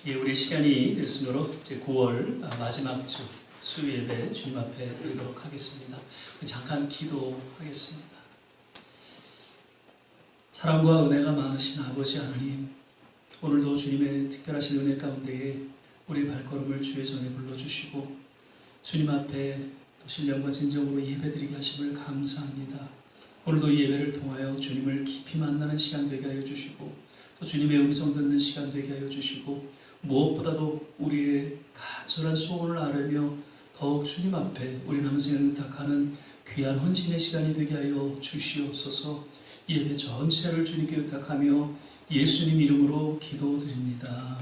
우리 시간이 됐으므로 이제 9월 마지막 주 수요예배 주님 앞에 드리도록 하겠습니다. 잠깐 기도하겠습니다. 사랑과 은혜가 많으신 아버지 하나님, 오늘도 주님의 특별하신 은혜 가운데에 우리 발걸음을 주의 전에 불러주시고 주님 앞에 또 신령과 진정으로 예배드리게 하심을 감사합니다. 오늘도 이 예배를 통하여 주님을 깊이 만나는 시간 되게 하여 주시고 또 주님의 음성 듣는 시간 되게 하여 주시고 무엇보다도 우리의 간절한 소원을 아뢰며 더욱 주님 앞에 우리 남생을 의탁하는 귀한 헌신의 시간이 되게 하여 주시옵소서. 예배 전체를 주님께 의탁하며 예수님 이름으로 기도드립니다.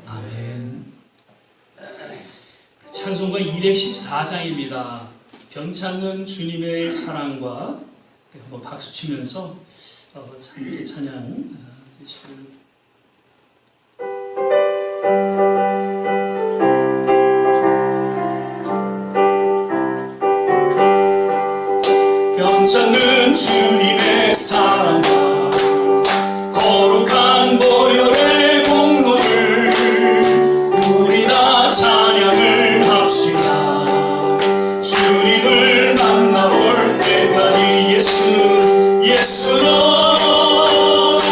아멘. 찬송가 214장입니다. 변찮는 주님의 사랑과 한번 박수 치면서 찬양 드리시길. 변찮는 주님의 사랑과 거룩한 보혈의 공로를 우리 다 찬양을 합시다. 주님을 만나볼 때까지 예수는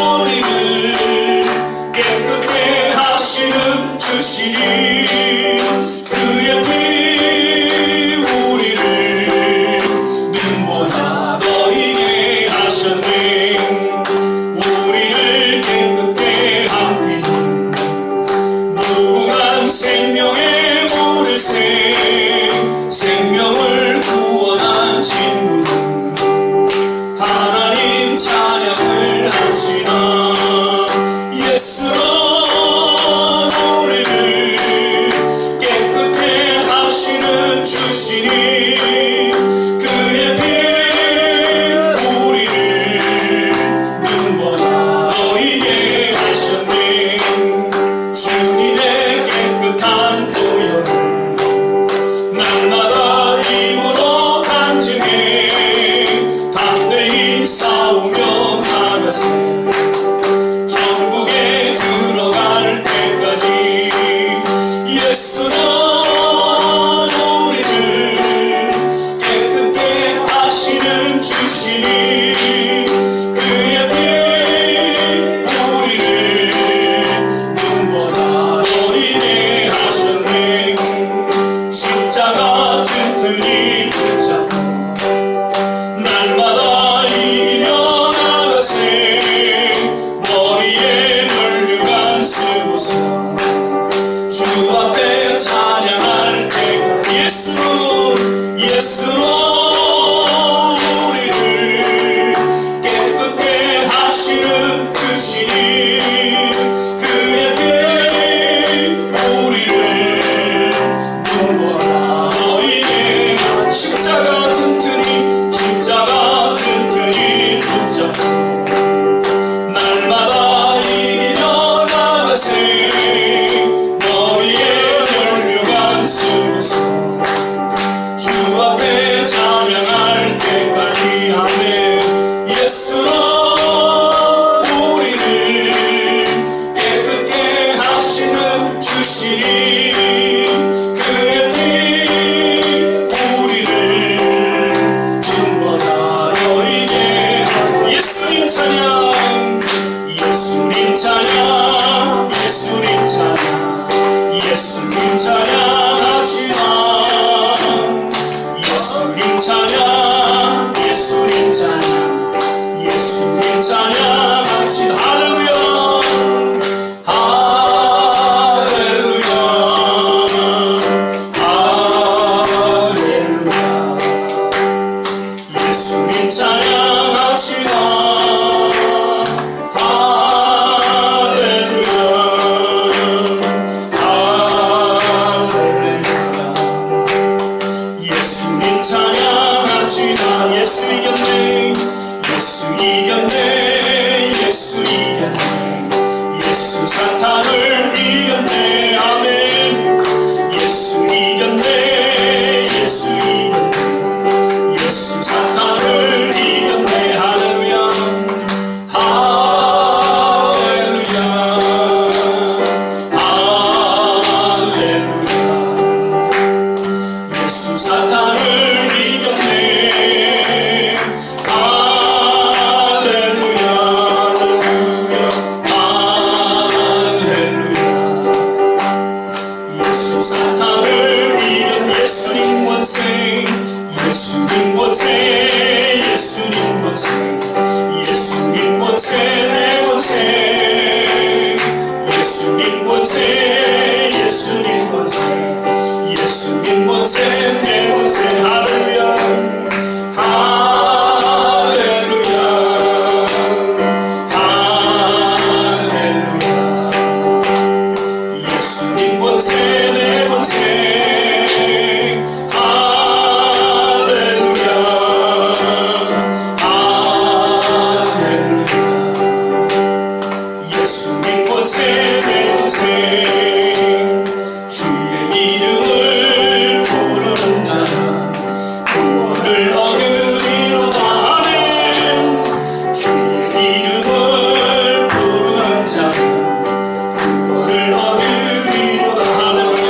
우리를 깨끗게 하시는 주시니 그의 피 우리를 눈보다 더 이게 하셨네. 우리를 깨끗게 한 피는 무궁한 생명의 물을 생명을 구원한 친구는 하나님 찬양을 합시다. 예수는 우리를 깨끗게 하시는 주시니 그의 피 우리를 눈보다 더 이게 하셨네. 주님의 깨끗한 보혈을 날마다 입으로 간증해 담대히 싸우며 나가세. 천국에 들어갈 때까지 예수는 우리를 깨끗게 하시는 주시니 그의 피 우리를 눈보다 더 이게 하셨네. 십자가 튼튼히 붙잡고 날마다 이기며 나가세. 머리에 면류관 쓰고서 주 앞에 찬양할 때 예수는 우리를 깨끗게 하시는 주시니 그의 피 우리를 눈보다 더 이게 십자가 튼튼히 붙잡고 날마다 이기며 나가세. 머리에 면류관 쓰고서 주 앞에 찬양할 때까지 아멘. 예수는 우리를 깨끗게 하시는 주시니 그의 피 우리를 눈보다 더 이게 예수님 찬양 예수님 찬양 예수님 찬양 예수님 찬양합시다. 예수님 찬양 예수님 찬양 예수님 찬양합시다. 할렐루야 할렐루야 할렐루야. 예수님 찬양합시다. 할렐루야 할렐루야. 권세 예수님 권세 내 권세 예수님 권세 예수님 권세 예수님 권세 내 권세 할렐루야 할렐루야 할렐루야 예수님 권세 내 권세 할렐루야 할렐루야 예수님 권세 내 권세 주의 이름을 부르는 자는 구원을 얻으리로다 아멘 주의 이름을 부르는 자는 구원을 얻으리로다 할렐루야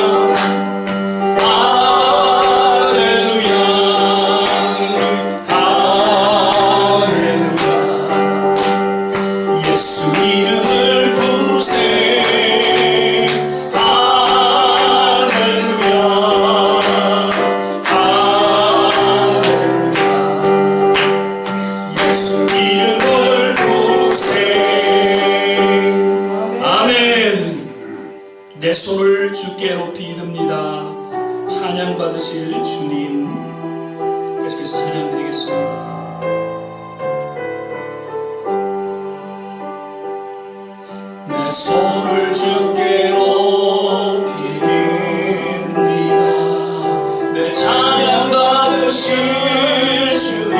할렐루야 할렐루야 예수 이름을 부르세 할렐루야 할렐루야 예수 이름을 부르세 아멘 내 손을 주께 높이 듭니다 찬양 받으실 주님 계속해서 찬양 드리겠습니다 내 손을 주께 높이 듭니다 내 찬양 받으실 주님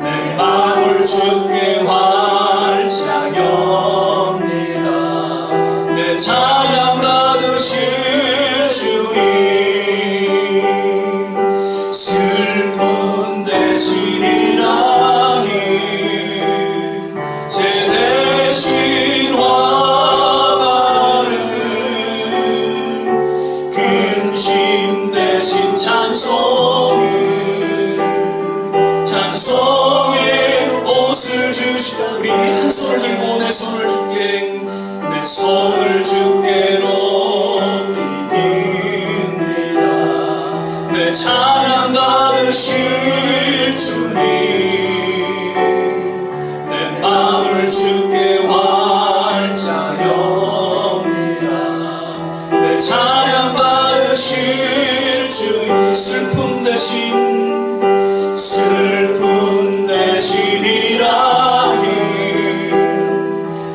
내 마음을 주께 활짝 엽니다 내 찬양 받으실 주님 슬픈 대신이라니 제 대신 화가는 근심 대신 찬송의 옷을 주시다 우리 한 손을 들고 내 손을 주께 내 손을 주께 높이 듭니다 내 찬양 받으실 주님 내 마음을 주께 활짝 엽니다 내 찬양 받으실 주님 슬픔 대신이라니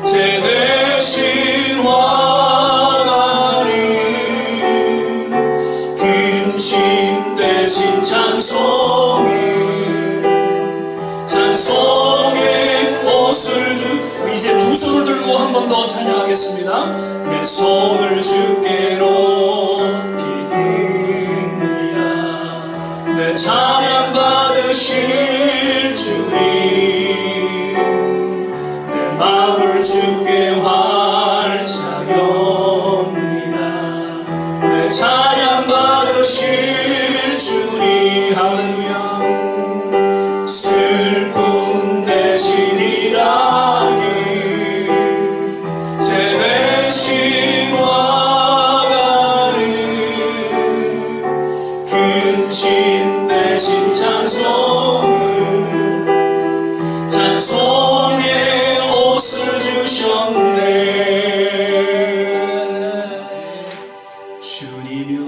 제 대신 화가니 근심 대신 찬송의 옷을 우리 이제 두 손을 들고 한 번 더 찬양하겠습니다 내 손을 주께 높이 듭니다 내 찬양 받으실 주님 내 마음을 주께 활짝 엽니다 내 찬양 받으실 주님 할렐루야 슬픈 대신이라니 제 대신 화가는 근심 대신 찬송의 옷을 주셨네 주님여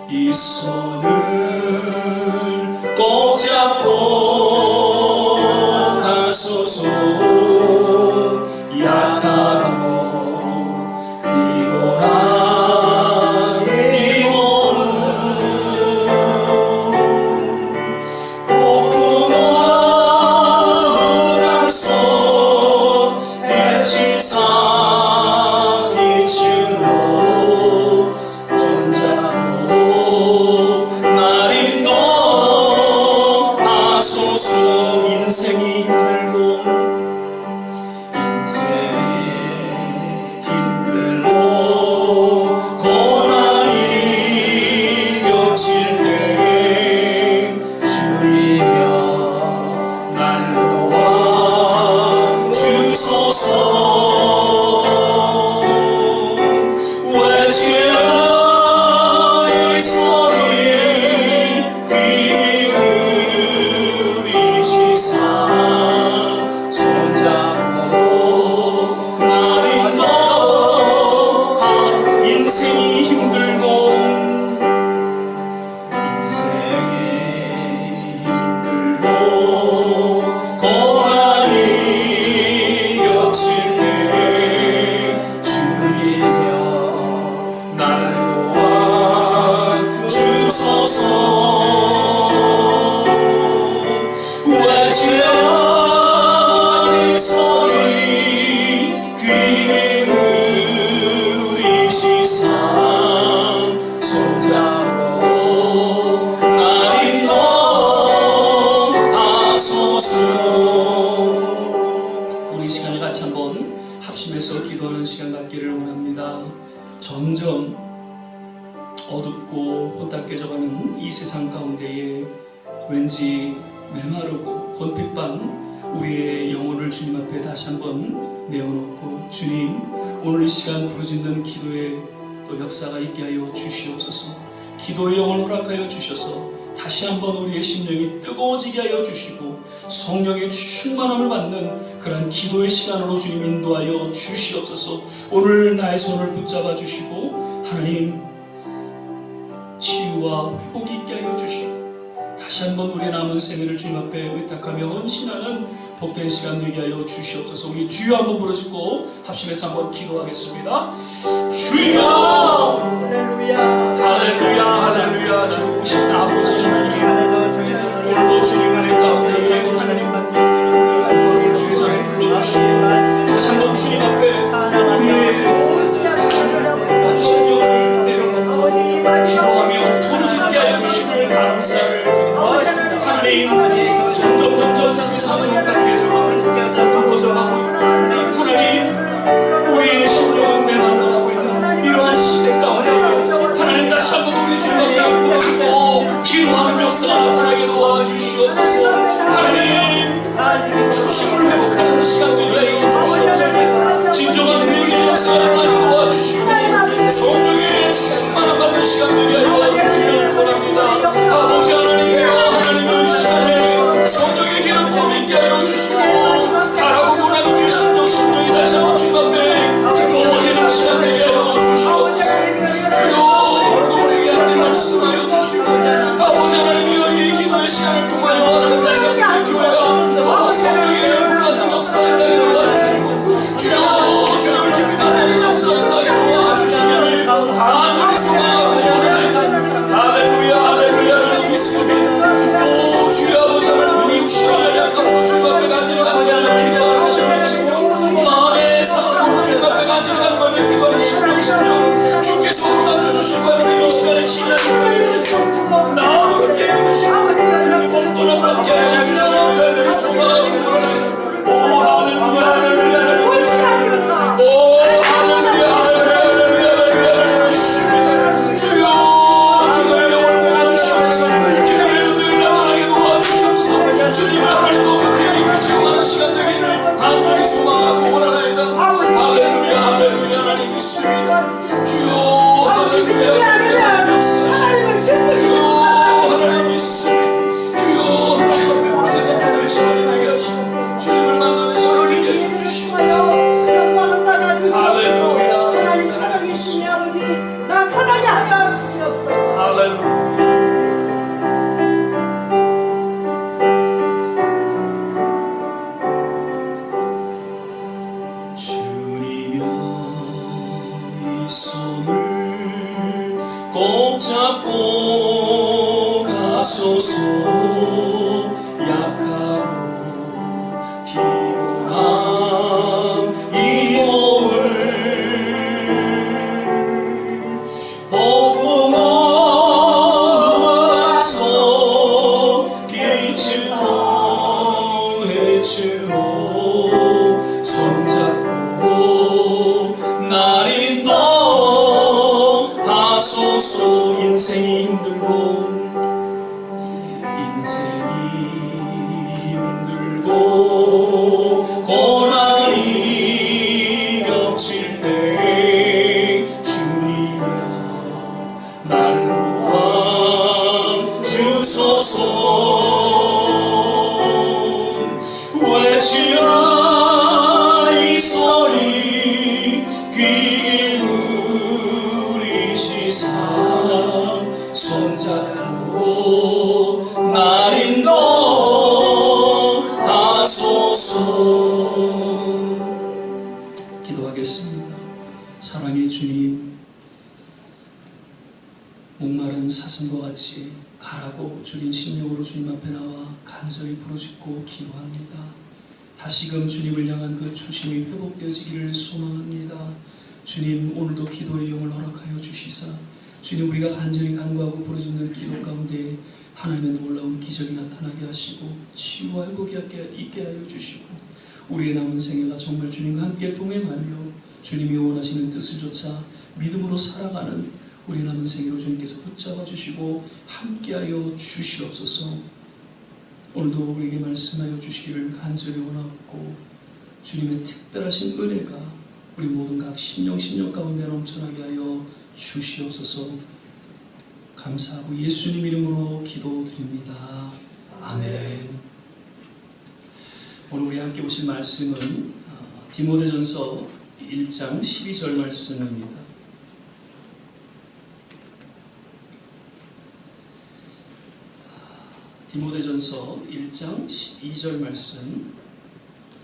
이 손을 꼭 잡고 가소서 약하고 피곤한 이 몸은 폭풍과 흑암속 빛이사 빛으로 손잡고 날 인도하소서 인생이 힘들고 인생의 인생이 힘들고 고난이 겹칠 때 주님이여 날 도와주소서. 외치는 이 소리 귀는 우리시상 손잡고 날 인도하소서. 우리 이 시간에 같이 한번 합심해서 기도하는 시간 갖기를 원합니다. 점점 어둡고 혼탁해져가는 이 세상 가운데에 왠지 메마르고 곤핍한 우리의 영혼을 주님 앞에 다시 한번 내어놓고, 주님, 오늘 이 시간 부르짖는 기도에 또 역사가 있게 하여 주시옵소서. 기도의 영을 허락하여 주셔서 다시 한번 우리의 심령이 뜨거워지게 하여 주시고 성령의 충만함을 받는 그런 기도의 시간으로 주님 인도하여 주시옵소서. 오늘 나의 손을 붙잡아 주시고 하나님 치유와 회복이 있게 하여 주시고 다시 한번 우리의 남은 생애를 주님 앞에 의탁하며 헌신하는 복된 시간 되게 하여 주시옵소서. 우리 주여 한번 부르짖고 합심해서 한번 기도하겠습니다. 주여 할렐루야 할렐루야. 좋으신 아버지 하나님, 오늘도 주님 은혜 가운데 하나님 우리의 발걸음을 주의 전에 불러주시고 다시 한번 주님 앞에 우리의 신경을 내려놓고 기도하며 부르짖게 하여 주심을 감사를 드립니다. 하나님, 점점 세상은 혼탁해져가고 어두워져가고 있고 하나님 우리의 심령은 메말라가고 있는 이러한 시대 가운데 하나님 다시 한번 우리 주님 앞에 부르짖고 기도하는 역사가 나타나게 도와주시옵소서. 하나님 초심을 회복하는 시간 되게 하여 주시옵소서. 진정한 회개의 역사가 나타나게 도와주시고 성령의 충만함 받는 시간 되게 하여 주시길 원합니다. 아버지 하나님이여, 하나님의 시간에 성령의 기름 부음이 있게 하여 주시고 가라고 원하는 우리의 심령이 다시 한번 주님 앞에 뜨거워지는 시간 되게 하여 주시옵소서. 주여, 오늘도 우리에게 하나님 말씀하여 주시고 아버지 하나님이여, 이 기도의 시간을 통하여 하나님 다시 한번 이 교회가 더욱 성령의 무한 역사에 나게 도와주시고 주여, 주님을 깊이 만나는 역사에 나게 도와주시기를 간절히 소망하고 원하나이다. 할렐루야 할렐루야. 하나님 믿습니다. 오 주여 아버지 하나님, 육신의 약함으로 주님 앞에 간절히 간절히 기도하는 심령 마음의 상함으로 주님 앞에 간절히 간절히 기도하는 심령 주께서 만져주시고 하나님 이 시간에 시간을 주시고 나무를 깨워주시고 주님 몸도를 받게 해주시고 간절히 소망하고 원하나이다. 오 할렐루야 할렐루야 할렐루야. 오 할렐루야 할렐루야 할렐루야 할렐루야. 믿습니다. 주여, 기도의 영을 모아주시옵소서. 기도의 능력이 나타나게 도와주시옵소서. 주님을 하나님도 그렇게 입히 체험하는 시간 되기를 간절히 소망하고 원하나이다. 할렐루야 할렐루야. 하나님 믿습니다. 주여 할렐루야 할렐루야. 역사하시고 주여 하나님 믿습니다. 주여 하나님 앞에 부르짖는 기도의 시간이 되게 하시고 주님을 만나는 시간 되게 해 주시옵소서. 할렐루야 할렐루야. 믿습니다. 나타나게 하여 주시옵소서. 할렐루야. 주님여, 이 손을 꼭 잡고 가소서. 약하고 피곤한 이 몸을 복음하소. 빛으로 해주로 손잡고 날 인도하소서. 인생이 힘들고 고난이 겹칠 때 주님여 날 도와주소서. 외치는 이 소리 귀 기울이 사랑의 주님, 목마른 사슴과 같이 가라고 주님 심령으로 주님 앞에 나와 간절히 부르짖고 기도합니다. 다시금 주님을 향한 그 초심이 회복되어지기를 소망합니다. 주님, 오늘도 기도의 영을 허락하여 주시사 주님, 우리가 간절히 간구하고 부르짖는 기도 가운데 하나님의 놀라운 기적이 나타나게 하시고 치유와 회복이 있게 하여 주시고 우리의 남은 생애가 정말 주님과 함께 동행하며 주님이 원하시는 뜻을 좇아 믿음으로 살아가는 우리의 남은 생애로 주님께서 붙잡아 주시고 함께하여 주시옵소서. 오늘도 우리에게 말씀하여 주시기를 간절히 원하고 주님의 특별하신 은혜가 우리 모든 각 심령 가운데 넘쳐나게 하여 주시옵소서. 감사하고 예수님 이름으로 기도드립니다. 아멘. 오늘 우리 함께 보실 말씀은 디모데전서 1장 12절 말씀입니다. 디모데전서 1장 12절 말씀,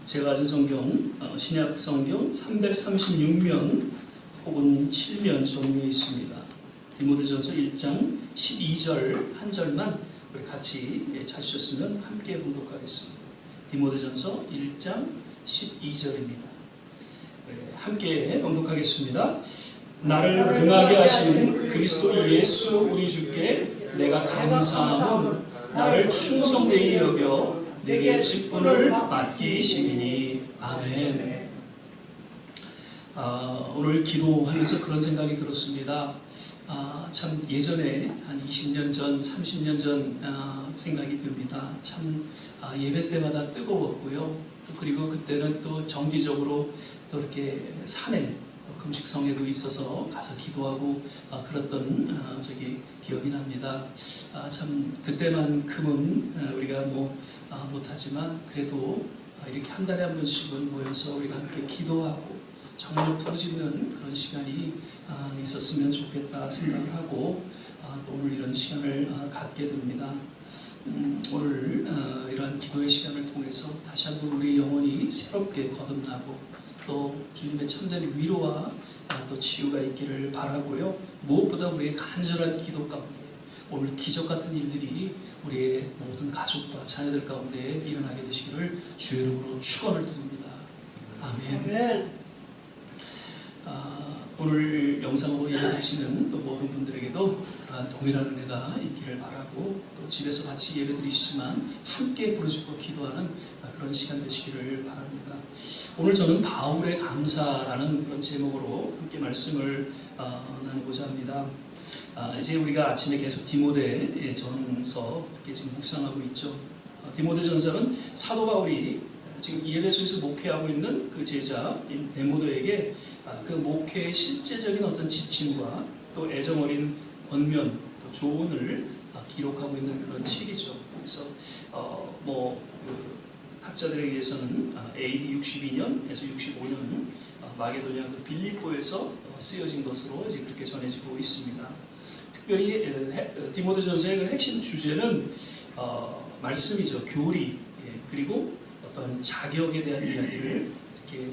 제가 가진 성경 신약 성경 336면 혹은 7면 정리에 있습니다. 디모데전서 1장 12절 한 절만 우리 같이 찾으셨으면 함께 봉독하겠습니다. 디모데전서 1장 12절입니다. 함께 봉독하겠습니다. 나를 능하게 하신 그리스도 예수 우리 주께 내가 감사함은 나를 충성되이 여겨 내게 직분을 맡기시리니. 아멘. 오늘 기도하면서 그런 생각이 들었습니다. 참 예전에 한 20년 전, 30년 전 생각이 듭니다. 참 예배 때마다 뜨거웠고요. 그리고 그때는 또 정기적으로 또 이렇게 산에 금식성에도 있어서 가서 기도하고 그랬던 기억이 납니다. 참 그때만큼은 우리가 못하지만 그래도 이렇게 한 달에 한 번씩은 모여서 우리가 함께 기도하고 정말 부르짖는 그런 시간이 있었으면 좋겠다 생각을 하고 또 오늘 이런 시간을 갖게 됩니다. 오늘 이러한 기도의 시간을 통해서 다시 한번 우리 영혼이 새롭게 거듭나고 또 주님의 참된 위로와 또 치유가 있기를 바라고요. 무엇보다 우리의 간절한 기도 가운데 오늘 기적 같은 일들이 우리의 모든 가족과 자녀들 가운데 일어나게 되시기를 주의 이름으로 축원을 드립니다. 아멘. 오늘 영상으로 예배드리시는 또 모든 분들에게도 그러한 동일한 은혜가 있기를 바라고 또 집에서 같이 예배드리시지만 함께 부르짖고 기도하는 그런 시간 되시기를 바랍니다. 오늘 저는 바울의 감사라는 그런 제목으로 함께 말씀을 나누고자 합니다. 이제 우리가 아침에 계속 디모데전서 이렇게 지금 묵상하고 있죠. 디모데전서는 사도 바울이 지금 예배소에서 목회하고 있는 그 제자인 데모데에게 그 목회의 실제적인 어떤 지침과 또 애정어린 권면, 또 조언을 기록하고 있는 그런 책이죠. 그래서 그 학자들에 의해서는 AD 62년에서 65년 마게도니아 그 빌립보에서 쓰여진 것으로 이제 그렇게 전해지고 있습니다. 특별히 디모데전서의 그 핵심 주제는 말씀이죠. 교리, 그리고 어떤 자격에 대한 이야기를 이렇게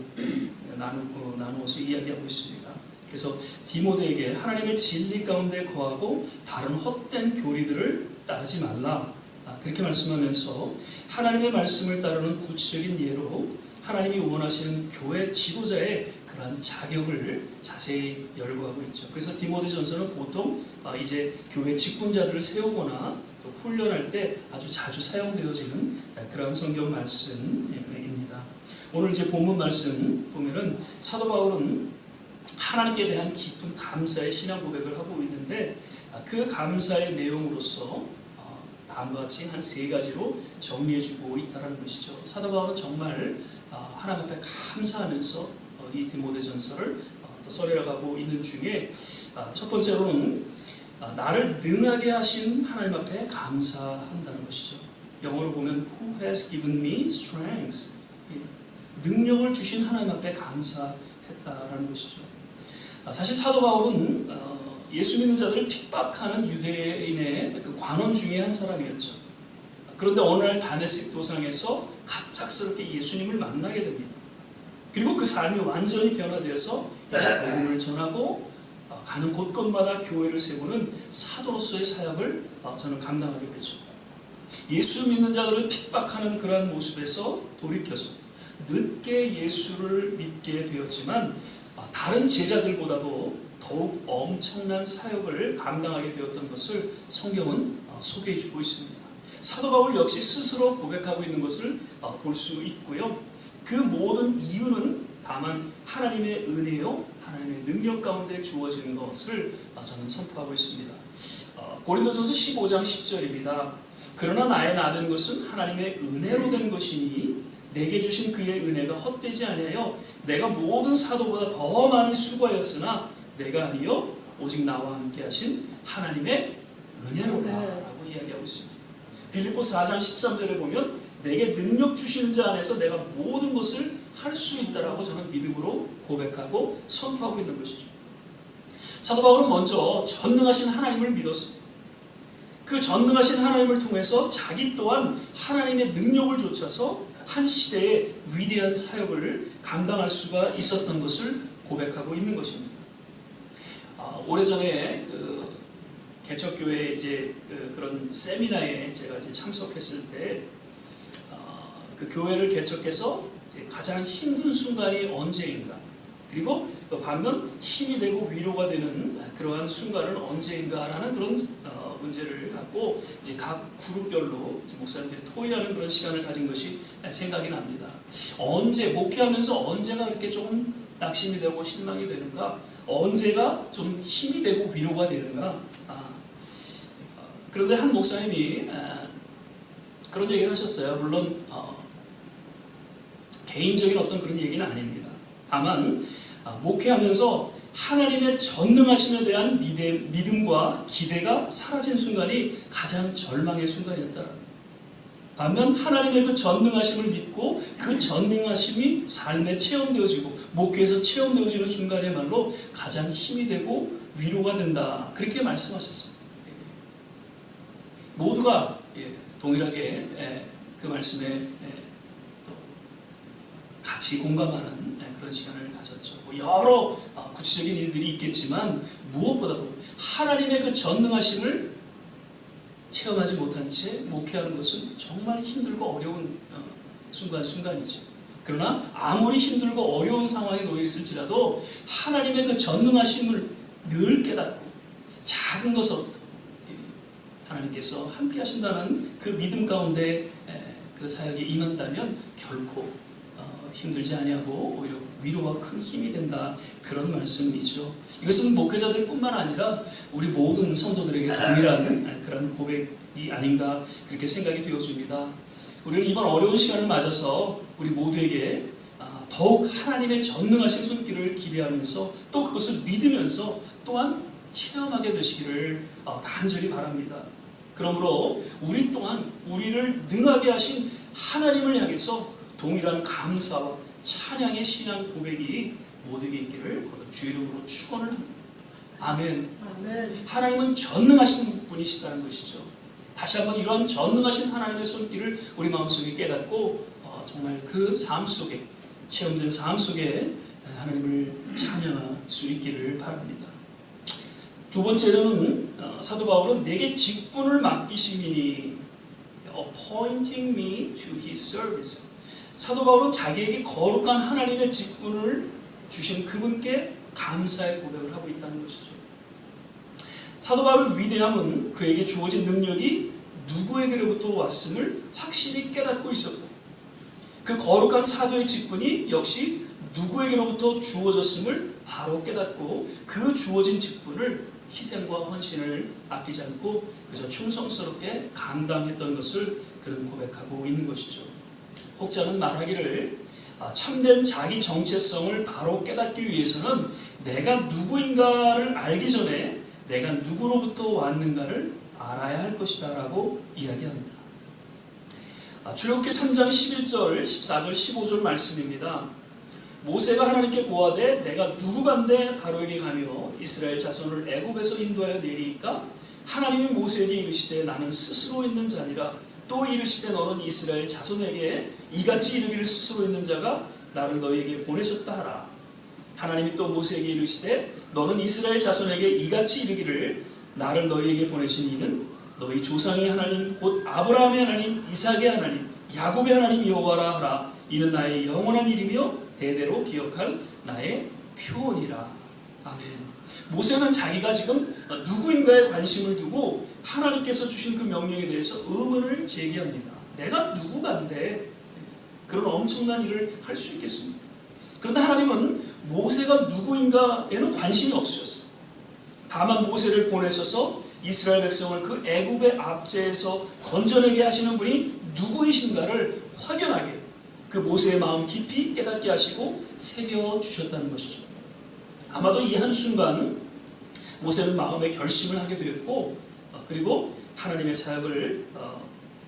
나누어서 이야기하고 있습니다. 그래서 디모데에게 하나님의 진리 가운데 거하고 다른 헛된 교리들을 따르지 말라, 그렇게 말씀하면서 하나님의 말씀을 따르는 구체적인 예로 하나님이 원하시는 교회 지도자의 그러한 자격을 자세히 열거하고 있죠. 그래서 디모데전서는 보통 이제 교회 직분자들을 세우거나 또 훈련할 때 아주 자주 사용되어지는 그러한 성경 말씀입니다. 오늘 이제 본문 말씀 보면은 사도 바울은 하나님께 대한 깊은 감사의 신앙 고백을 하고 있는데 그 감사의 내용으로서 다음과 같이 한 3가지로 정리해주고 있다는 것이죠. 사도 바울은 정말 하나님 앞에 감사하면서 이 디모데전서를 또 써내려가고 있는 중에 첫 번째로는 나를 능하게 하신 하나님 앞에 감사한다는 것이죠. 영어로 보면 Who has given me strength? 능력을 주신 하나님 앞에 감사했다라는 것이죠. 사실 사도 바울은 예수 믿는 자들을 핍박하는 유대인의 그 관원 중에 한 사람이었죠. 그런데 어느 날 다메섹 도상에서 갑작스럽게 예수님을 만나게 됩니다. 그리고 그 삶이 완전히 변화되어서 복음을 전하고 가는 곳곳마다 교회를 세우는 사도로서의 사역을 저는 감당하게 되죠. 예수 믿는 자들을 핍박하는 그러한 모습에서 돌이켜서 늦게 예수를 믿게 되었지만 다른 제자들보다도 더욱 엄청난 사역을 감당하게 되었던 것을 성경은 소개해 주고 있습니다. 사도 바울 역시 스스로 고백하고 있는 것을 볼 수 있고요. 그 모든 이유는 다만 하나님의 은혜요, 하나님의 능력 가운데 주어지는 것을 저는 선포하고 있습니다. 고린도전서 15장 10절입니다. 그러나 나의 나된 것은 하나님의 은혜로 된 것이니 내게 주신 그의 은혜가 헛되지 아니하여 내가 모든 사도보다 더 많이 수고하였으나 내가 아니요 오직 나와 함께 하신 하나님의 은혜로라라고 이야기하고 있습니다. 빌립보서 4장 13절에 보면 내게 능력 주시는 자 안에서 내가 모든 것을 할 수 있다라고 저는 믿음으로 고백하고 선포하고 있는 것이죠. 사도 바울은 먼저 전능하신 하나님을 믿었습니다. 그 전능하신 하나님을 통해서 자기 또한 하나님의 능력을 좇아서 한 시대의 위대한 사역을 감당할 수가 있었던 것을 고백하고 있는 것입니다. 오래전에 개척교회 그런 세미나에 제가 참석했을 때 그 교회를 개척해서 가장 힘든 순간이 언제인가, 그리고 또 반면 힘이 되고 위로가 되는 그러한 순간은 언제인가라는 그런 문제를 갖고 각 그룹별로 목사님들이 토의하는 그런 시간을 가진 것이 생각이 납니다. 언제 목회하면서 언제가 이렇게 조금 낙심이 되고 실망이 되는가, 언제가 좀 힘이 되고 위로가 되는가. 그런데 한 목사님이 그런 얘기를 하셨어요. 물론 개인적인 어떤 그런 얘기는 아닙니다. 다만 목회하면서 하나님의 전능하심에 대한 믿음과 기대가 사라진 순간이 가장 절망의 순간이었다라는 거예요. 반면 하나님의 그 전능하심을 믿고 그 전능하심이 삶에 체험되어지고 목회에서 체험되어지는 순간이야말로 가장 힘이 되고 위로가 된다, 그렇게 말씀하셨어요. 모두가 동일하게 그 말씀에 같이 공감하는 그런 시간을 가졌죠. 여러 구체적인 일들이 있겠지만 무엇보다도 하나님의 그 전능하심을 체험하지 못한 채 목회하는 것은 정말 힘들고 어려운 순간이죠. 그러나 아무리 힘들고 어려운 상황에 놓여 있을지라도 하나님의 그 전능하심을 늘 깨닫고 작은 것부터 하나님께서 함께 하신다는 그 믿음 가운데 그 사역에 임한다면 결코 힘들지 아니하고 오히려 위로와 큰 힘이 된다, 그런 말씀이죠. 이것은 목회자들 뿐만 아니라 우리 모든 성도들에게 동일한 그런 고백이 아닌가, 그렇게 생각이 되어집니다. 우리는 이번 어려운 시간을 맞아서 우리 모두에게 더욱 하나님의 전능하신 손길을 기대하면서 또 그것을 믿으면서 또한 체험하게 되시기를 간절히 바랍니다. 그러므로 우리 또한 우리를 능하게 하신 하나님을 향해서 동일한 감사와 찬양의 신앙 고백이 모두에게 있기를 주의 이름으로 축원을 합니다. 아멘. 아멘. 하나님은 전능하신 분이시다는 것이죠. 다시 한번 이러한 전능하신 하나님의 손길을 우리 마음속에 깨닫고 정말 그 삶 속에, 체험된 삶 속에 하나님을 찬양할 수 있기를 바랍니다. 두 번째로는 사도 바울은 내게 직분을 맡기심이니 appointing me to his service. 사도 바울은 자기에게 거룩한 하나님의 직분을 주신 그분께 감사의 고백을 하고 있다는 것이죠. 사도 바울의 위대함은 그에게 주어진 능력이 누구에게로부터 왔음을 확실히 깨닫고 있었고, 그 거룩한 사도의 직분이 역시 누구에게로부터 주어졌음을 바로 깨닫고 그 주어진 직분을 희생과 헌신을 아끼지 않고 그저 충성스럽게 감당했던 것을 그는 고백하고 있는 것이죠. 혹자는 말하기를 참된 자기 정체성을 바로 깨닫기 위해서는 내가 누구인가를 알기 전에 내가 누구로부터 왔는가를 알아야 할 것이다 라고 이야기합니다. 출애굽기 3장 11절, 14절, 15절 말씀입니다. 모세가 하나님께 고하되 내가 누구간데 바로에게 가며 이스라엘 자손을 애굽에서 인도하여 내리이까 하나님이 모세에게 이르시되 나는 스스로 있는 자니라. 또 이르시되 너는 이스라엘 자손에게 이같이 이르기를 스스로 있는 자가 나를 너희에게 보내셨다 하라. 하나님이 또 모세에게 이르시되 너는 이스라엘 자손에게 이같이 이르기를 나를 너희에게 보내신 이는 너희 조상의 하나님 곧 아브라함의 하나님 이삭의 하나님 야곱의 하나님 여호와라 하라. 이는 나의 영원한 일이며 대대로 기억할 나의 표언이라. 아멘. 모세는 자기가 지금 누구인가에 관심을 두고 하나님께서 주신 그 명령에 대해서 의문을 제기합니다. 내가 누구간데 그런 엄청난 일을 할 수 있겠습니까? 그런데 하나님은 모세가 누구인가에는 관심이 없으셨어요. 다만 모세를 보내셔서 이스라엘 백성을 그 애굽의 압제에서 건져내게 하시는 분이 누구이신가를 확연하게 그 모세의 마음 깊이 깨닫게 하시고 새겨주셨다는 것이죠. 아마도 이 한순간 모세는 마음의 결심을 하게 되었고 그리고 하나님의 사역을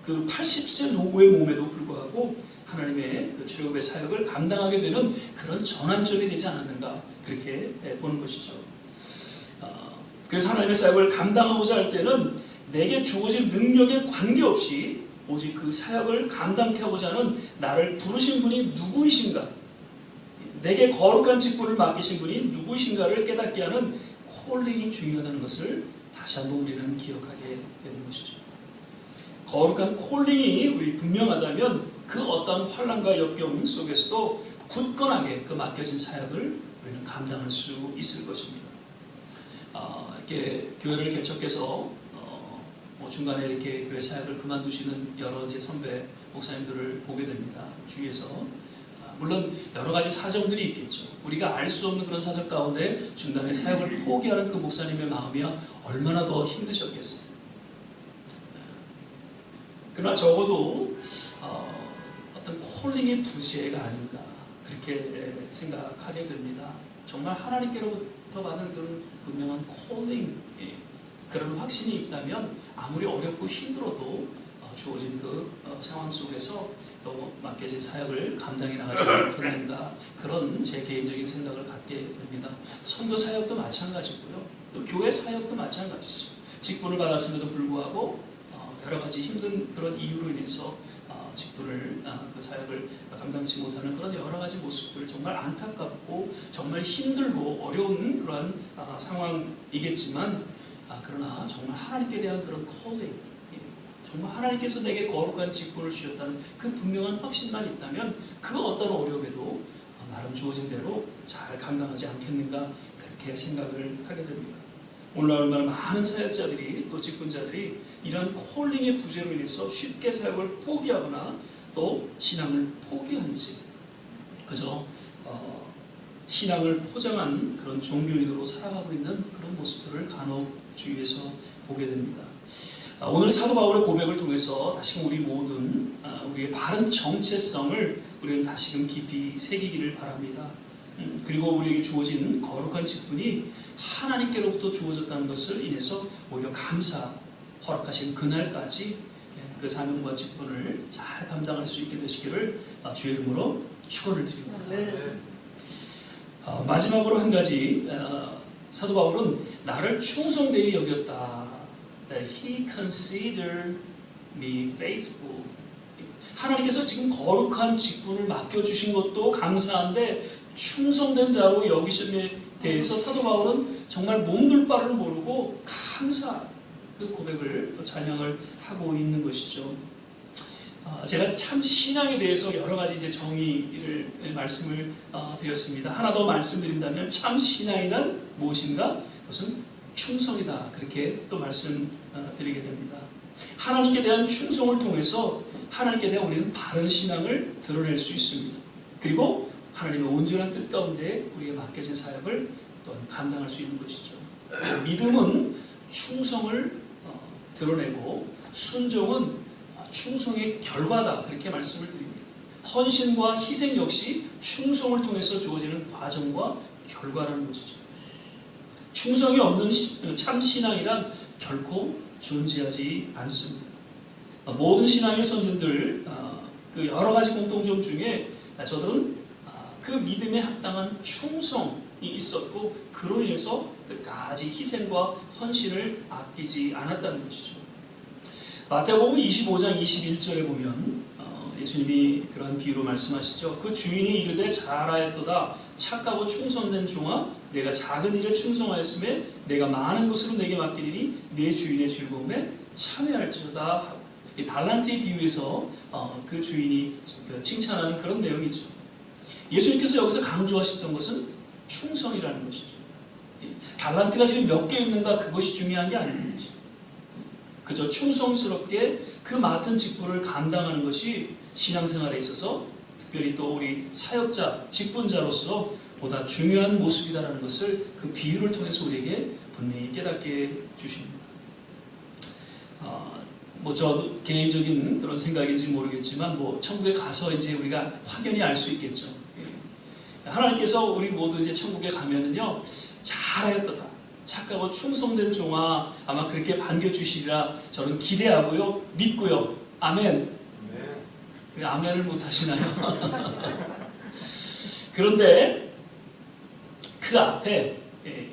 그 80세 노부의 몸에도 불구하고 하나님의 그 출애굽의 사역을 감당하게 되는 그런 전환점이 되지 않았는가 그렇게 보는 것이죠. 그래서 하나님의 사역을 감당하고자 할 때는 내게 주어진 능력에 관계없이 오직 그 사역을 감당케 하고자 하는 나를 부르신 분이 누구이신가, 내게 거룩한 직분을 맡기신 분이 누구이신가를 깨닫게 하는 콜링이 중요하다는 것을 다시 한번 우리는 기억하게 되는 것이죠. 거룩한 콜링이 우리 분명하다면 그 어떤 환난과 역경 속에서도 굳건하게 그 맡겨진 사역을 우리는 감당할 수 있을 것입니다. 이렇게 교회를 개척해서 중간에 이렇게 교회 사역을 그만두시는 여러 제 선배 목사님들을 보게 됩니다. 주위에서. 물론 여러 가지 사정들이 있겠죠. 우리가 알 수 없는 그런 사정 가운데 중간에 사역을 포기하는 그 목사님의 마음이 얼마나 더 힘드셨겠어요. 그러나 적어도 어떤 콜링의 부재가 아닌가 그렇게 생각하게 됩니다. 정말 하나님께로부터 받은 그런 분명한 콜링, 그런 확신이 있다면 아무리 어렵고 힘들어도 주어진 그 상황 속에서 또 맡겨진 사역을 감당해 나가지 못했는가 그런 제 개인적인 생각을 갖게 됩니다. 선교 사역도 마찬가지고요. 또 교회 사역도 마찬가지죠. 직분을 받았음에도 불구하고 여러 가지 힘든 그런 이유로 인해서 직분을 그 사역을 감당치 못하는 그런 여러 가지 모습들 정말 안타깝고 정말 힘들고 어려운 그러한 상황이겠지만 그러나 정말 하나님께 대한 그런 콜링, 정말 하나님께서 내게 거룩한 직분을 주셨다는 그 분명한 확신만 있다면 그 어떤 어려움에도 나름 주어진 대로 잘 감당하지 않겠는가 그렇게 생각을 하게 됩니다. 오늘날 얼마나 많은 사역자들이 또 직분자들이 이런 콜링의 부재로 인해서 쉽게 사역을 포기하거나 또 신앙을 포기한지 그저 신앙을 포장한 그런 종교인으로 살아가고 있는 그런 모습들을 간혹 주위에서 보게 됩니다. 오늘 사도 바울의 고백을 통해서 다시금 우리 모든 우리의 바른 정체성을 우리는 다시금 깊이 새기기를 바랍니다. 그리고 우리에게 주어진 거룩한 직분이 하나님께로부터 주어졌다는 것을 인해서 오히려 감사 허락하신 그날까지 그 사명과 직분을 잘 감당할 수 있게 되시기를 주의 이름으로 축원을 드립니다. 마지막으로 한 가지 사도 바울은 나를 충성되이 여겼다. That he considered me faithful. 하나님께서 지금 거룩한 직분을 맡겨주신 것도 감사한데 충성된 자로 여기심에 대해서 사도 바울은 정말 몸둘 바를 모르고 감사 그 고백을 또 찬양을 하고 있는 것이죠. 제가 참 신앙에 대해서 여러 가지 이제 정의를 말씀을 드렸습니다. 하나 더 말씀드린다면 참 신앙이란 무엇인가? 그것은 충성이다. 그렇게 또 말씀드리게 됩니다. 하나님께 대한 충성을 통해서 하나님께 대한 우리는 바른 신앙을 드러낼 수 있습니다. 그리고 하나님의 온전한 뜻 가운데 우리에게 맡겨진 사역을 또 감당할 수 있는 것이죠. 믿음은 충성을 드러내고 순종은 충성의 결과다. 그렇게 말씀을 드립니다. 헌신과 희생 역시 충성을 통해서 주어지는 과정과 결과라는 것이죠. 충성이 없는 참 신앙이란 결코 존재하지 않습니다. 모든 신앙의 선진들 그 여러 가지 공통점 중에 저들은 그 믿음에 합당한 충성이 있었고 그로 인해서 끝까지 희생과 헌신을 아끼지 않았다는 것이죠. 마태복음 25장 21절에 보면 예수님이 그러한 비유로 말씀하시죠. 그 주인이 이르되 잘하였도다 착하고 충성된 종아, 내가 작은 일에 충성하였음에 내가 많은 것으로 내게 맡기리니 내 주인의 즐거움에 참여할지어다 하고, 이 달란트에 비유해서 그 주인이 칭찬하는 그런 내용이죠. 예수님께서 여기서 강조하셨던 것은 충성이라는 것이죠. 달란트가 지금 몇 개 있는가 그것이 중요한 게 아닙니다. 그저 충성스럽게 그 맡은 직분을 감당하는 것이 신앙생활에 있어서 특별히 또 우리 사역자, 직분자로서 보다 중요한 모습이다라는 것을 그 비유를 통해서 우리에게 분명히 깨닫게 주십니다. 저 개인적인 그런 생각인지 모르겠지만 천국에 가서 이제 우리가 확연히 알 수 있겠죠. 하나님께서 우리 모두 이제 천국에 가면은요, 잘하였도다, 착하고 충성된 종아, 아마 그렇게 반겨주시리라 저는 기대하고요, 믿고요. 아멘. 네. 아멘을 못 하시나요? 그런데 그 앞에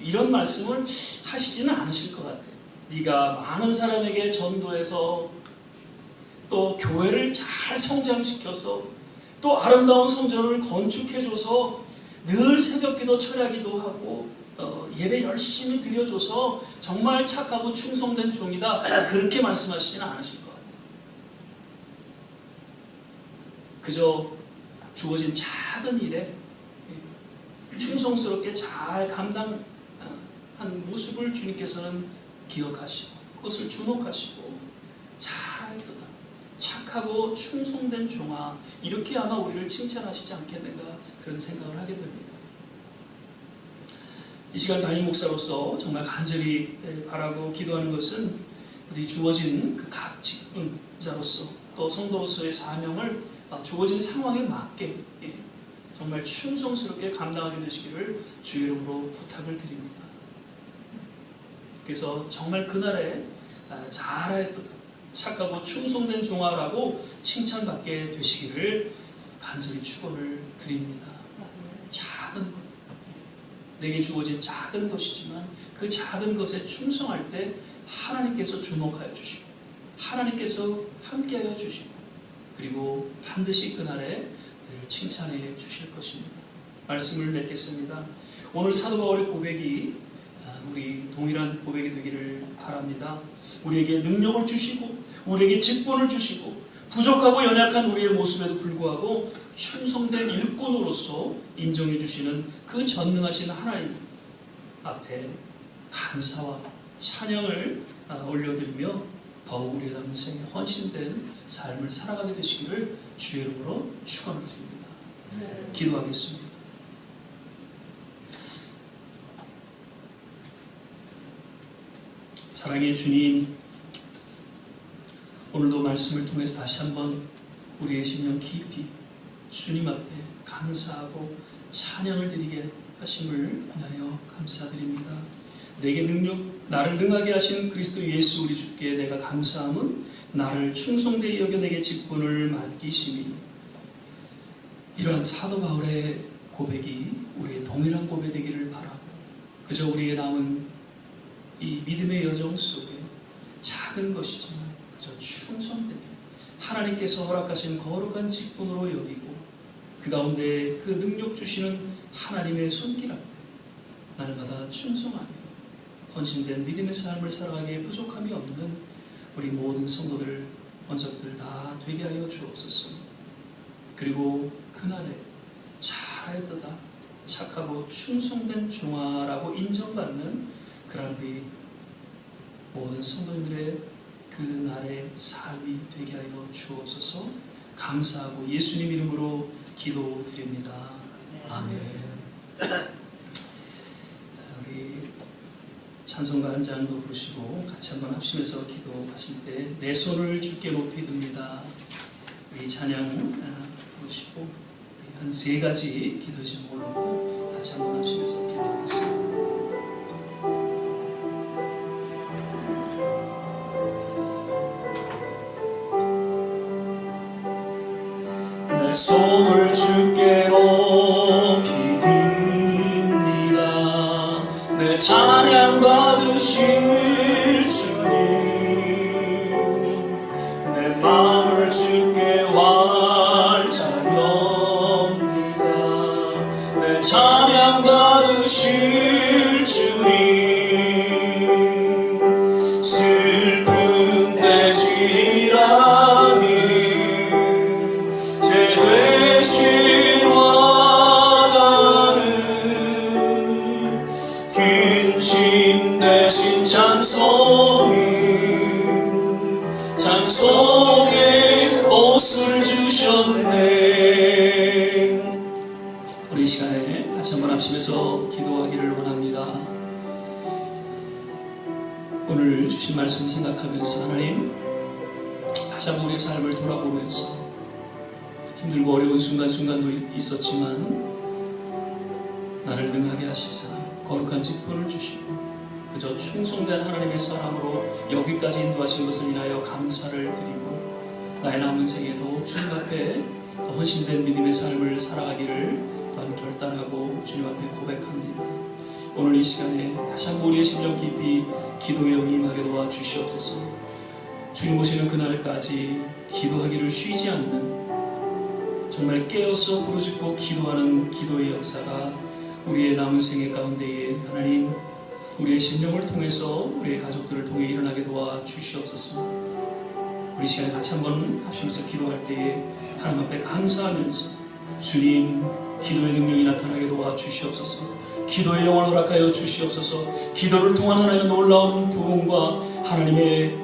이런 말씀을 하시지는 않으실 것 같아요. 네가 많은 사람에게 전도해서 또 교회를 잘 성장시켜서 또 아름다운 성전을 건축해줘서 늘 새벽기도 철야기도 하고 예배 열심히 드려줘서 정말 착하고 충성된 종이다, 그렇게 말씀하시지는 않으실 것 같아요. 그저 주어진 작은 일에 충성스럽게 잘 감당한 모습을 주님께서는 기억하시고 그것을 주목하시고 잘하였도다, 착하고 충성된 종아, 이렇게 아마 우리를 칭찬하시지 않겠는가 그런 생각을 하게 됩니다. 이 시간 담임 목사로서 정말 간절히 바라고 기도하는 것은 우리 주어진 그 각 직분자로서 또 성도로서의 사명을 주어진 상황에 맞게 정말 충성스럽게 감당하게 되시기를 주의 이름으로 부탁을 드립니다. 그래서 정말 그날에 잘하였도다, 착하고 충성된 종아라고 칭찬받게 되시기를 간절히 축원을 드립니다. 작은 것, 내게 주어진 작은 것이지만 그 작은 것에 충성할 때 하나님께서 주목하여 주시고 하나님께서 함께하여 주시고 그리고 반드시 그날에 칭찬해 주실 것입니다. 말씀을 맺겠습니다. 오늘 사도 바울의 고백이 우리 동일한 고백이 되기를 바랍니다. 우리에게 능력을 주시고 우리에게 직분을 주시고 부족하고 연약한 우리의 모습에도 불구하고 충성된 일꾼으로서 인정해 주시는 그 전능하신 하나님 앞에 감사와 찬양을 올려드리며 더욱 우리의 남은 생에 헌신된 삶을 살아가게 되시기를 주의 이름으로 축원드립니다. 기도하겠습니다. 사랑의 주님, 오늘도 말씀을 통해서 다시 한번 우리의 심령 깊이 주님 앞에 감사하고 찬양을 드리게 하심을 인하여 감사드립니다. 내게 나를 능하게 하신 그리스도 예수 우리 주께 내가 감사함은 나를 충성되이 여겨 내게 직분을 맡기심이니. 이러한 사도 바울의 고백이 우리의 동일한 고백 되기를 바라고, 그저 우리의 남은 이 믿음의 여정 속에 작은 것이지만 그저 충성되게 하나님께서 허락하신 거룩한 직분으로 여기고 그 가운데 그 능력 주시는 하나님의 손길 앞에 날마다 충성하며 헌신된 믿음의 삶을 살아가기에 부족함이 없는 우리 모든 성도들, 원석들 다 되게 하여 주옵소서. 그리고 그날에 잘하였도다, 착하고 충성된 종아라고 인정받는 그런 우리 모든 성도님들의 그 날의 삶이 되게 하여 주옵소서. 감사하고 예수님 이름으로 기도드립니다. 아멘. 우리 찬송가 한 장도 부르시고 같이 한번 합심해서 기도하실 때 내 손을 주께 높이 듭니다. 우리 찬양 부르시고 한 3가지 기도 제목을 놓고 같이 한번 합심해서 기도하겠습니다. 내 손을 주께 높이 듭니다. 내 찬양 받으실 주님, 내 마음을 주께 활짝 엽니다. 내 찬양 주님 슬픈 대신이라니 제 되신 와가는 근심 대신 찬송의 옷을 주셨네. 우리 이 시간에 같이 한번 합심해서 기도하기를 원합니다. 오늘 주신 말씀 생각하면서 하나님, 다시 한번 우리의 삶을 돌아보면서 힘들고 어려운 순간순간도 있었지만 나를 능하게 하시사 거룩한 직분을 주시고 그저 충성된 하나님의 사람으로 여기까지 인도하신 것을 인하여 감사를 드리고 나의 남은 생에 더욱 주님 앞에 더 헌신된 믿음의 삶을 살아가기를 또한 결단하고 주님 앞에 고백합니다. 오늘 이 시간에 다시 한번 우리의 심령 깊이 기도의 은이 임하게 도와 주시옵소서. 주님 오시는 그날까지 기도하기를 쉬지 않는 정말 깨어서 부르짖고 기도하는 기도의 역사가 우리의 남은 생애 가운데에 하나님 우리의 심령을 통해서 우리의 가족들을 통해 일어나게 도와 주시옵소서. 우리 시간에 같이 한번 합심해서 기도할 때에 하나님 앞에 감사하면서 주님 기도의 능력이 나타나게 도와 주시옵소서. 기도의 영을 허락하여 주시옵소서. 기도를 통한 하나님의 놀라운 부흥과 하나님의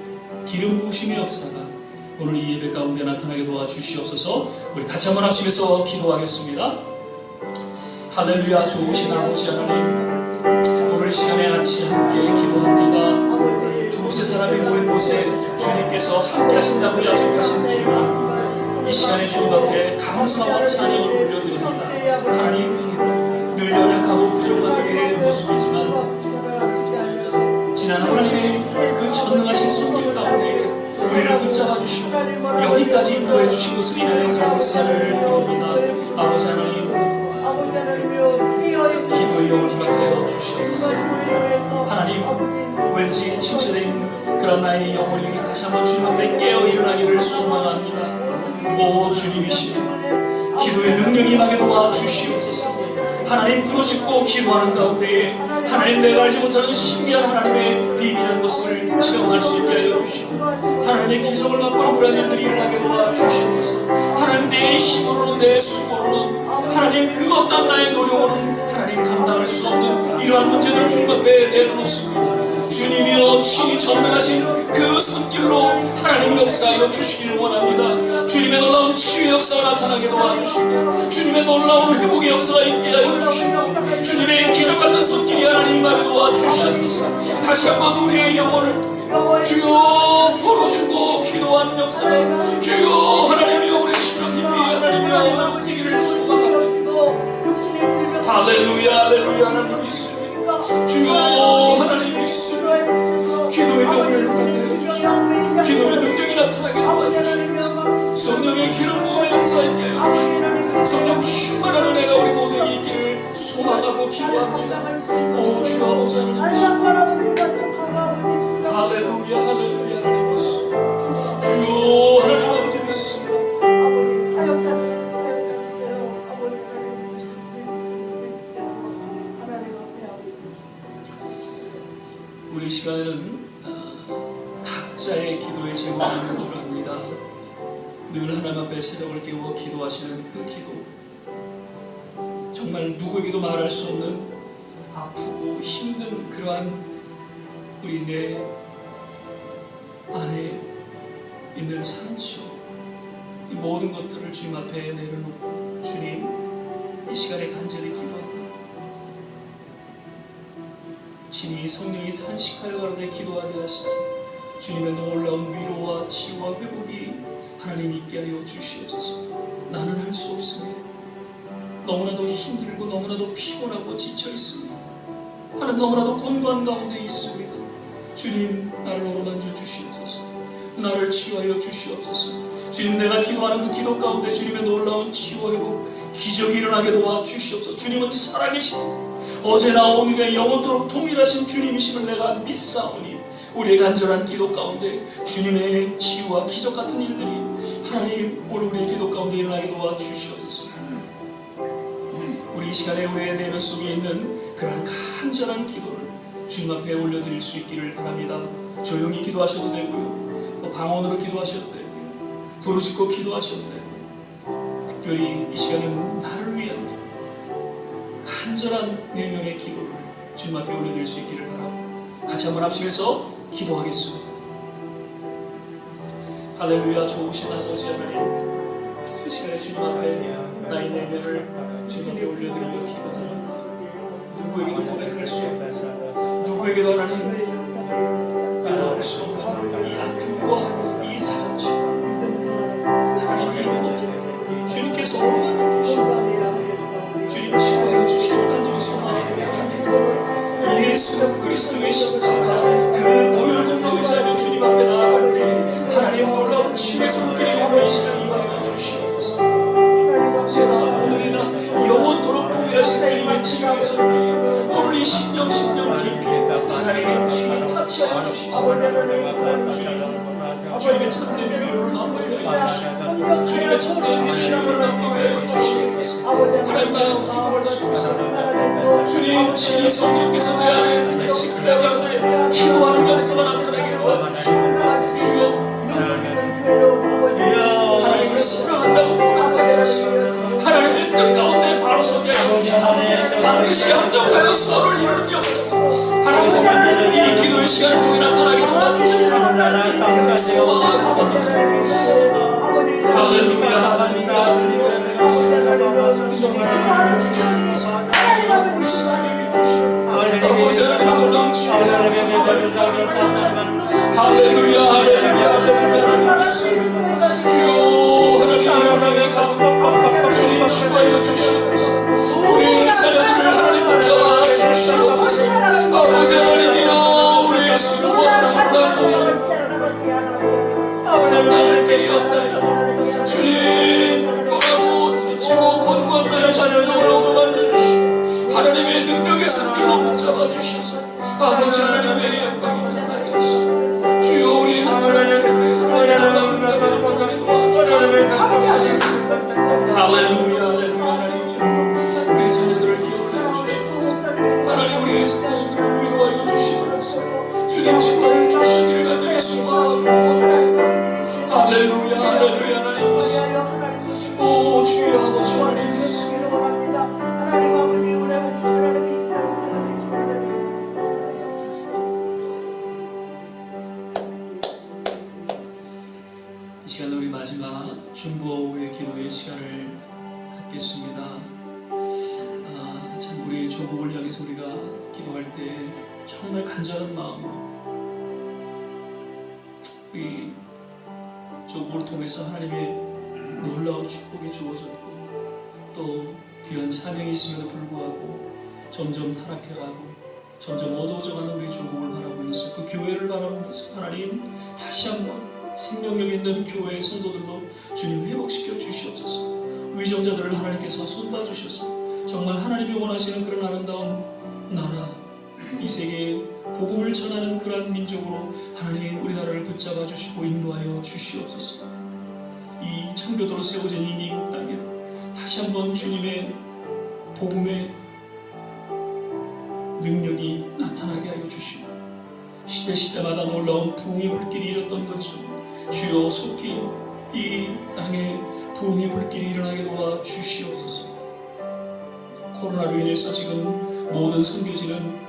기름 부으심의 역사가 오늘 이 예배 가운데 나타나게 도와 주시옵소서. 우리 같이 한번 합심해서 기도하겠습니다. 할렐루야. 좋으신 아버지 하나님, 오늘 이 시간에 같이 함께 기도합니다. 두세 사람이 모인 곳에 주님께서 함께 하신다고 약속하신 주님, 이 시간에 주님 앞에 감사와 찬양을 올려드립니다. 하나님, 늘 연약하고 부족한 우리의 모습이지만 지난 하나님의 그 전능하신 손길 가운데 우리를 붙잡아 주시고 여기까지 인도해 주신 것을 인하여 감사를 드립니다. 아버지 하나님, 기도의 영을 허락하여 주시옵소서. 하나님, 왠지 침체된 그런 나의 영혼이 다시 한번 주님 앞에 깨어 일어나기를 소망합니다. 오 주님이시여, 기도의 능력이 임하게 도와 주시옵소서. 하나님, 부르짖고 기도하는 가운데 하나님, 내가 알지 못하는 신비한 하나님의 비밀한 것을 체험할 수 있게 하여 주시고 하나님의 기적을 맛보는 그런 일들이 일어나게 도와 주시옵소서. 하나님, 내 힘으로는 내 수고로는 하나님 그 어떤 나의 노력으로는 하나님 감당할 수 없는 이러한 문제들을 주님 앞에 내려놓습니다. 주님이여, 친히 전능하신 그 손길로 하나님이 역사하여 주시기를 원합니다. 주님의 놀라운 치유의 역사가 나타나게 도와주시고 주님의 놀라운 회복의 역사가 있게 하여 주시고 주님의 기적같은 손길이 하나님 임하게 도와주시옵소서. 다시 한번 우리의 영혼을 주여 부르짖고 기도한 역사가 주여 하나님이여 우리 심령 깊이 하나님이여 회복되기를 소망합니다. 할렐루야 할렐루야. 하나님 믿습니다. 주여 하나님 믿습니다. 기도의 영을 허락하여 주시고 기도의 능력이 나타나게 도와주시옵소서. 성령의 기름 부음의 역사 있게 하여 주시고 성령 충만한 은혜가 우리 모두에게 있기를 소망하고 기도합니다. 오 주 아버지 하나님 할렐루야 할렐루야. 하나님 믿습니다. 주여 하나님 아버지 믿습니다. 우리 시간에는 각자의 기도의 제목이 있는 줄 압니다. 늘 하나님 앞에 새벽을 깨워 기도하시는 그 기도, 정말 누구에게도 말할 수 없는 아프고 힘든 그러한 우리 내 안에 있는 상처, 이 모든 것들을 주님 앞에 내려놓고 주님 이 시간에 간절히 기도합니다. 신이 성령이 탄식하여 가로되 기도하게 하시사 주님의 놀라운 위로와 치유와 회복이 하나님 있게 하여 주시옵소서. 나는 할 수 없습니다. 너무나도 힘들고 너무나도 피곤하고 지쳐 있습니다. 하나님, 너무나도 곤고한 가운데 있습니다. 주님, 나를 어루만져 주시옵소서. 나를 치유하여 주시옵소서. 주님, 내가 기도하는 그 기도 가운데 주님의 놀라운 치유와 회복 기적이 일어나게 도와 주시옵소서. 주님은 살아계시고 어제나 오늘과 영원토록 동일하신 주님이심을 내가 믿사오니 우리의 간절한 기도 가운데 주님의 치유와 기적 같은 일들이 하나님 오늘 우리의 기도 가운데 일어나게 도와 주시옵소서. 우리 이 시간에 우리의 내면 속에 있는 그러한 간절한 기도를 주님 앞에 올려드릴 수 있기를 바랍니다. 조용히 기도하셔도 되고요, 또 방언으로 기도하셔도 되고요, 부르짖고 기도하셔도 되고요, 특별히 이 시간은 나를 위한 기도, 간절한 내면의 기도를 주님 앞에 올려드릴 수 있기를 바랍니다. 같이 한번 합심해서 기도하겠습니다. 할렐루야. 좋으신 아버지 하나님, 이 시간에 주님 앞에 나의 내면을 주님 앞에 올려드리며 기도합니다. 누구에게도 고백할 수 없고 누구에게도 하나님 끊을 수 없는 이 아픔과 이 상처, 하나님 그 이름으로 주님께서 만져주시고 주님 치유하여 주시기를 간절히 소망합니다. 예수 그리스도의 십자가 그 보혈과 의지하며 주님 앞에 나아갈 때 하나님 놀라운 치유의 손길이 오늘 이 시간 임하여 주시옵소서. 언제나 오늘이나 영원토록 동일하신 주님의 치유의 손길이 오늘 이 심령 깊게 하나님 주님 타치하여 주시옵소서. 주님의 참된 위로를 나누게 하여 주시옵소서. 주님의 참된 치유를 나누게 하여 주시옵소서. 하나님 나는 기도할 수 없사옵나이다. 주님 친히 성령께서 내 안에 시크하게 기도하는 역사가 나타나게 도와주시옵소서. 주여 하나님을 사랑한다고 고백하게 하시고 하나님의 뜻 가운데 바로 서게 하여 주시옵소서. 반드시 합력하여 서로를 이루는 역사 하나님 오늘 이 기도의 시간을 통해 나타나게 도와주시옵소서. 할렐루야 할렐루야 할렐루야. 이종을 기도하여 주시옵소서. 불쌍하게 주시옵소서. 아버지 하나님의 놀라운 치유를 하여 주시옵소서. 할렐루야 할렐루야 할렐루야. 주여 하나님의 가족 주님 치유하여 주시옵소서. 우리 자녀들을 하나님 붙잡아 주시옵소서. 아버지 하나님이여 우리의 수고하는 놀라운 나를 깨리었다. 주님 떠나고 지치고 권고한 나의 심령을 얻어만져주시고 하나님의 능력의 손길로 붙잡아 주셔서 아버지 하나님의 영광이 드러나게 하시고 주여 우리의 간절한 기도에 하나님 나타나게 도와주시옵소서. 할렐루야 할렐루야. 하나님이여 우리의 자녀들을 기억하여 주시옵소서. 하나님 우리의 성도들을 위로하여 주시옵소서. 주님 치유하여 주시기를 간절히 소망하고 할렐루야 할렐루야. 하나님 오 주여 아버지 하나님 이 시간 우리 마지막 중보 오후의 기도의 시간을 갖겠습니다. 참 우리의 조국을 향해서 우리가 기도할 때 정말 간절한 마음으로 우리 조국을 통해서 하나님의 놀라운 축복이 주어졌고 또 귀한 사명이 있음에도 불구하고 점점 타락해가고 점점 어두워져가는 우리 조국을 바라보면서 그 교회를 바라보면서 하나님 다시 한번 생명력 있는 교회의 성도들로 주님 회복시켜 주시옵소서. 위정자들을 하나님께서 손봐 주셔서 정말 하나님이 원하시는 그런 아름다운 나라, 이 세계에 복음을 전하는 그러한 민족으로 하나님 우리나라를 붙잡아 주시고 인도하여 주시옵소서. 이 청교도로 세워진 이 미국 땅에도 다시 한번 주님의 복음의 능력이 나타나게 하여 주시고 시대마다 놀라운 부흥의 불길이 일었던 것처럼 주여 속히 이 땅에 부흥의 불길이 일어나게 도와 주시옵소서. 코로나로 인해서 지금 모든 선교지는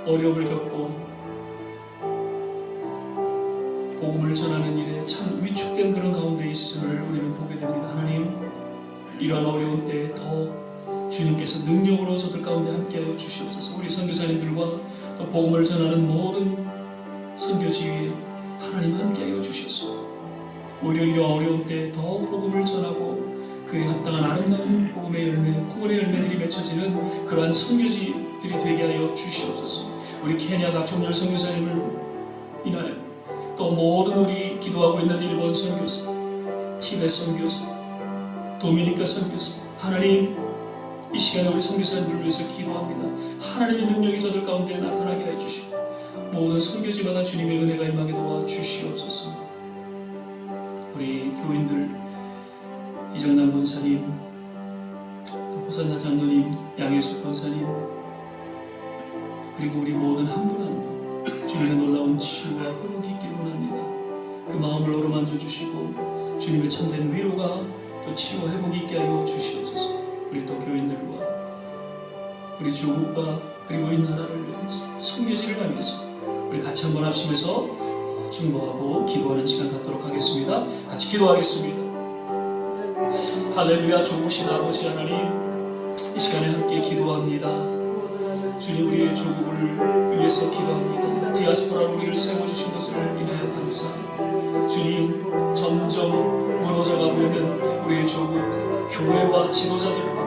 어려움을 겪고 복음을 전하는 일에 참 위축된 그런 가운데 있음을 우리는 보게 됩니다. 하나님 이러한 어려운 때에 더 주님께서 능력으로 저들 가운데 함께하여 주시옵소서. 우리 선교사님들과 또 복음을 전하는 모든 선교지에 하나님 함께하여 주셔서 오히려 이러한 어려운 때에 더 복음을 전하고 그에 합당한 아름다운 복음의 열매, 구원의 열매들이 맺혀지는 그러한 선교지들이 되게 하여 주시옵소서. 우리 케냐 박종렬 선교사님을 인하여 또 모든 우리 기도하고 있는 일본 선교사, 티베트 선교사, 도미니카 선교사, 하나님 이 시간에 우리 선교사님들을 위해서 기도합니다. 하나님의 능력이 저들 가운데 나타나게 해주시고 모든 선교지마다 주님의 은혜가 임하게 도와 주시옵소서. 우리 교인들 이정남 권사님, 오산나 장로님, 양혜숙 권사님, 그리고 우리 모든 한 분 한 분 주님의 놀라운 치유와 회복이 있길 원합니다. 그 마음을 어루만져 주시고 주님의 참된 위로가 또 치유와 회복이 있게 하여 주시옵소서. 우리 또 교인들과 우리 조국과 그리고 이 나라를 위해서 선교지를 위해서 우리 같이 한번 합심해서 중보하고 기도하는 시간 갖도록 하겠습니다. 같이 기도하겠습니다. 할렐루야. 좋으신 아버지 하나님, 이 시간에 함께 기도합니다. 주님, 우리의 조국을 위해서 기도합니다. 디아스포라로 우리를 세워주신 것을 인하여 감사합니다. 주님, 점점 무너져가고 있는 우리의 조국, 교회와 지도자들과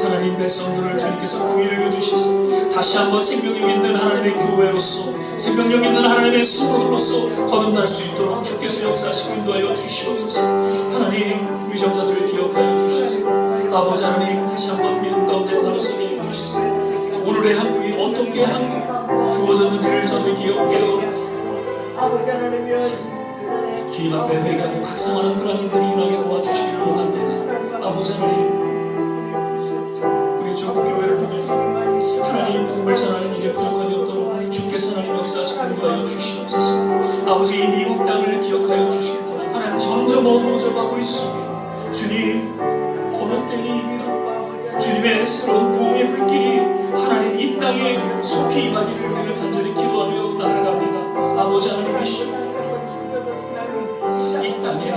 하나님 백성들을 주님께서 공의를 여주시소. 다시 한번 생명력 있는 하나님의 교회로서, 생명력 있는 하나님의 성도들로서 거듭날 수 있도록 주께서 역사하시고 인도하여 주시옵소서. 하나님, 위정자들을 기억하여 주시소. 아버지 하나님, 다시 한번 믿음 가운데 나눠서게 하여 주시소. 오늘의 한국이 어떻게 한국 주어졌는지를 저들이 기억해요. 주님 앞에 회개하고 각성하는 그런 일들이 일어나게 도와주시기를 원합니다. 아버지 하나님, 우리 조국 교회를 통해서 하나님 복음을 전하는 일에 부족함이 없도록 주께서 하나님 역사하시고 인도하여 주시옵소서. 아버지, 이 미국 땅을 기억하여 주시기 바랍니다. 하나님, 점점 어두워져 가고 있습니다. 주님, 어느 때입니까? 주님의 새로운 부흥의 불길이 하나님 이 땅에 속히 임하기를 우리를 간절히 기도하며 나아갑니다. 아버지 하나님이시여, 이 땅에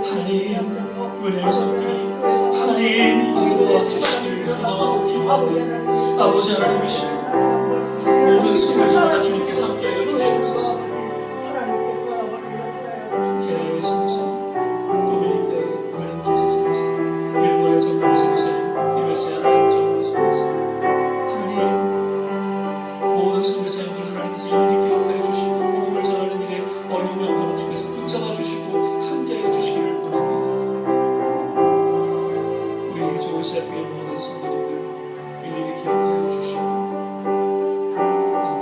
하나님 은혜의 손길이 하나님 이기게 도와주시기를 소망하고 기도합니다. 아버지 하나님이시여, 모든 선교지마다 주님께서 함께하여 주시옵소서. 케냐의 선교사님, 도미니카의 하나님 조선선교사님, 일본의 정교회 선교사님, USA의 하나님 정교 선교사님, 하나님 모든 선교사님들 하나님께서 일일이 기억하여 주시고 복음을 전하는 일에 어려움이 없도록 주께서 붙잡아 주시고 함께하여 주시기를 원합니다. 우리 조세교의 모든 성도님들 일일이 기억하여 주시고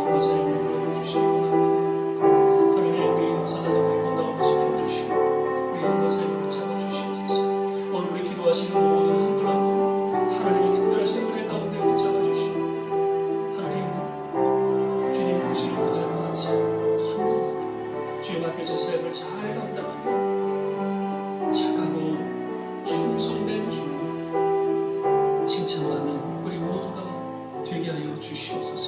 선교사님을 위로해 주시기 원합니다. 하나님, 우리 사나장들이 건강을 지켜주시고 우리 선교사님을 붙잡아 주시옵소서. 오늘 우리 기도하시는 모든 한 분 한 분 하나님의 특별하신 은혜 가운데 붙잡아 주시고 하나님, 주님 보시는 그날까지 건강하게 주의 맡겨진 사역을 잘 감당하며 착하고 충성된 주 칭찬받는 우리 모두가 되게 하여 주시옵소서.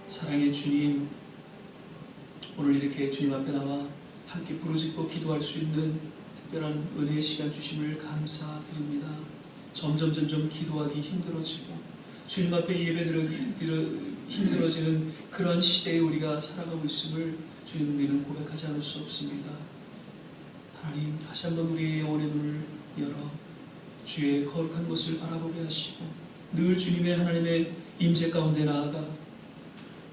사랑의 주님, 오늘 이렇게 주님 앞에 나와 함께 부르짖고 기도할 수 있는 특별한 은혜의 시간 주심을 감사드립니다. 점점 기도하기 힘들어지고 주님 앞에 예배드리기 힘들어지는 그런 시대에 우리가 살아가고 있음을 주님, 우리는 고백하지 않을 수 없습니다. 하나님, 다시 한번 우리의 영혼의 눈을 열어 주의 거룩한 것을 바라보게 하시고 늘 주님의 하나님의 임재 가운데 나아가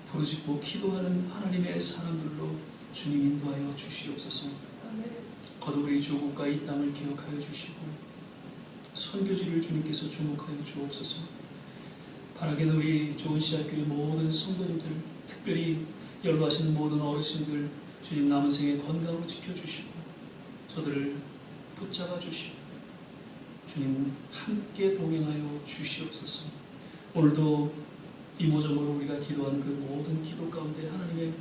부르짖고 기도하는 하나님의 사람들로 주님 인도하여 주시옵소서. 거듭 우리 조국과 이 땅을 기억하여 주시고 선교지를 주님께서 주목하여 주옵소서. 바라기는 우리 좋은시학교의 모든 성도님들, 특별히 연로하신 모든 어르신들 주님 남은 생에 건강으로 지켜주시고 저들을 붙잡아 주시고 주님 함께 동행하여 주시옵소서. 오늘도 이모저모로 우리가 기도하는 그 모든 기도 가운데 하나님의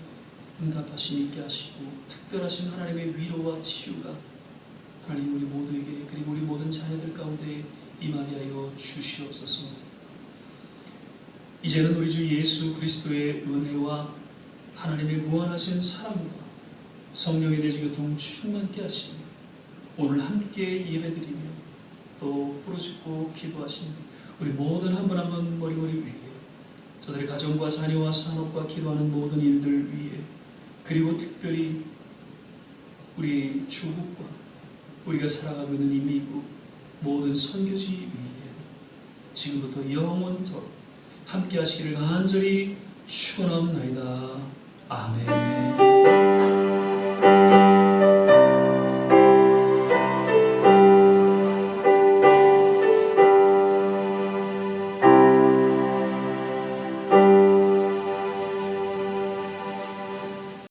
응답하심이 있게 하시고 특별하신 하나님의 위로와 치유가 하나님 우리 모두에게 그리고 우리 모든 자녀들 가운데 임하게 하여 주시옵소서. 이제는 우리 주 예수 그리스도의 은혜와 하나님의 무한하신 사랑과 성령의 내주교통 충만케 하시며 오늘 함께 예배드리며 또 부르짖고 기도하신 우리 모든 한 분 한 분 머리머리 위에 저들의 가정과 자녀와 산업과 기도하는 모든 일들 위에 그리고 특별히 우리 조국과 우리가 살아가고 있는 이 미국 모든 선교지 위에 지금부터 영원토록 함께 하시기를 간절히 축원합니다. 아멘.